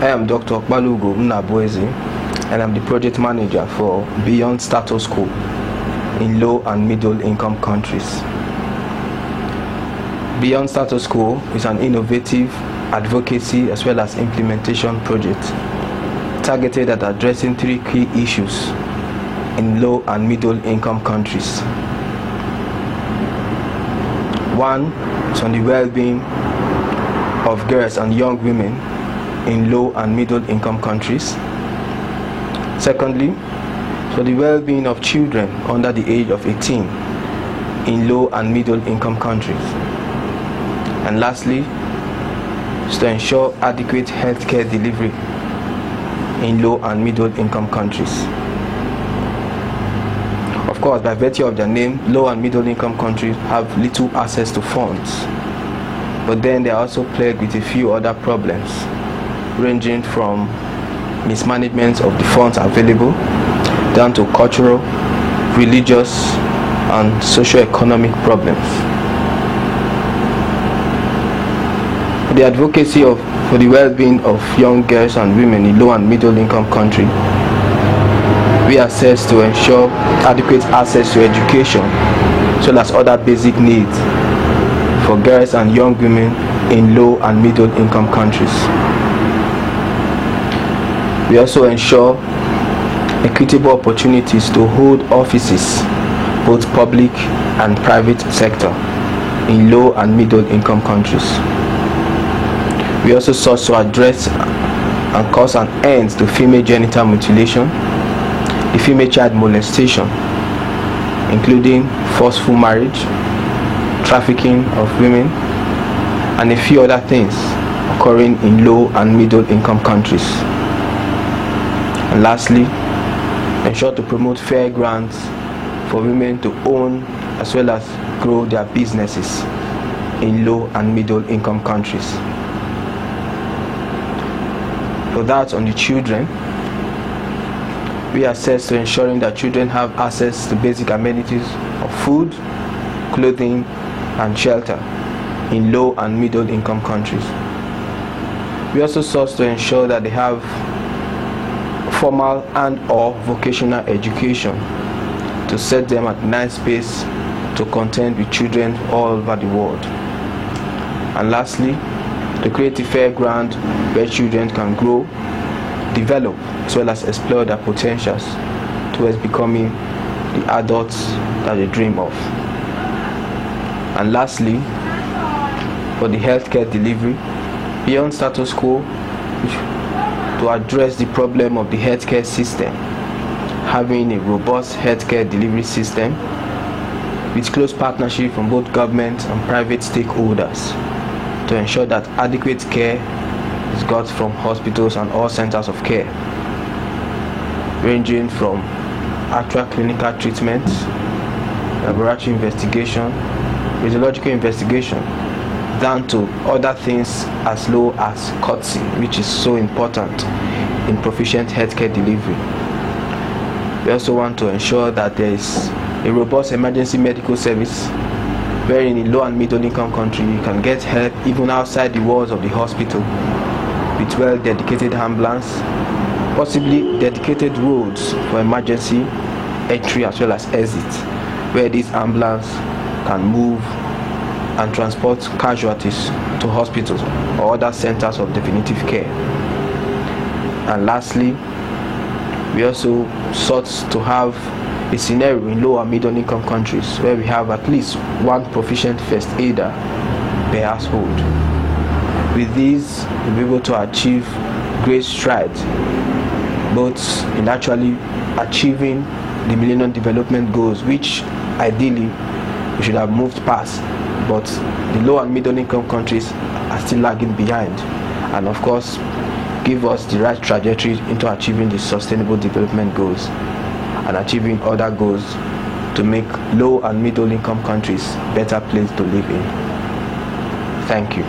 I am Dr. Okpalugo Mnabuezi, and I'm the project manager for Beyond Status Quo in low and middle income countries. Beyond Status Quo is an innovative advocacy as well as implementation project targeted at addressing three key issues in low and middle income countries. One is on the well-being of girls and young women in low and middle income countries. Secondly, for the well-being of children under the age of 18 in low and middle income countries. And lastly, is to ensure adequate healthcare delivery in low and middle income countries. Of course, by virtue of their name, low and middle income countries have little access to funds, but then they are also plagued with a few other problems, ranging from mismanagement of the funds available down to cultural, religious, and socio-economic problems. The advocacy for the well-being of young girls and women in low and middle income countries, we assess to ensure adequate access to education as well as other basic needs for girls and young women in low and middle income countries. We also ensure equitable opportunities to hold offices, both public and private sector, in low and middle income countries. We also sought to address and cause an end to female genital mutilation, the female child molestation, including forceful marriage, trafficking of women, and a few other things occurring in low and middle income countries. And lastly, ensure to promote fair grants for women to own as well as grow their businesses in low and middle income countries. For that, on the children, we assess to ensuring that children have access to basic amenities of food, clothing, and shelter in low and middle income countries. We also sought to ensure that they have formal and/or vocational education to set them at nice pace to contend with children all over the world. And lastly, to create a fair ground where children can grow, develop, as well as explore their potentials towards becoming the adults that they dream of. And lastly, for the healthcare delivery, Beyond Status Quo, to address the problem of the healthcare system, having a robust healthcare delivery system with close partnership from both government and private stakeholders to ensure that adequate care is got from hospitals and all centers of care, ranging from actual clinical treatment, laboratory investigation, radiological investigation, down to other things as low as courtesy, which is so important in proficient healthcare delivery. We also want to ensure that there is a robust emergency medical service, where in a low and middle income country you can get help even outside the walls of the hospital with well dedicated ambulance, possibly dedicated roads for emergency entry as well as exit, where this ambulance can move and transport casualties to hospitals or other centers of definitive care. And lastly, we also sought to have a scenario in low and middle income countries where we have at least one proficient first aider per household. With these, we'll be able to achieve great strides both in actually achieving the Millennium Development Goals, which ideally we should have moved past, but the low and middle income countries are still lagging behind, and of course give us the right trajectory into achieving the Sustainable Development Goals and achieving other goals to make low and middle income countries better place to live in. Thank you.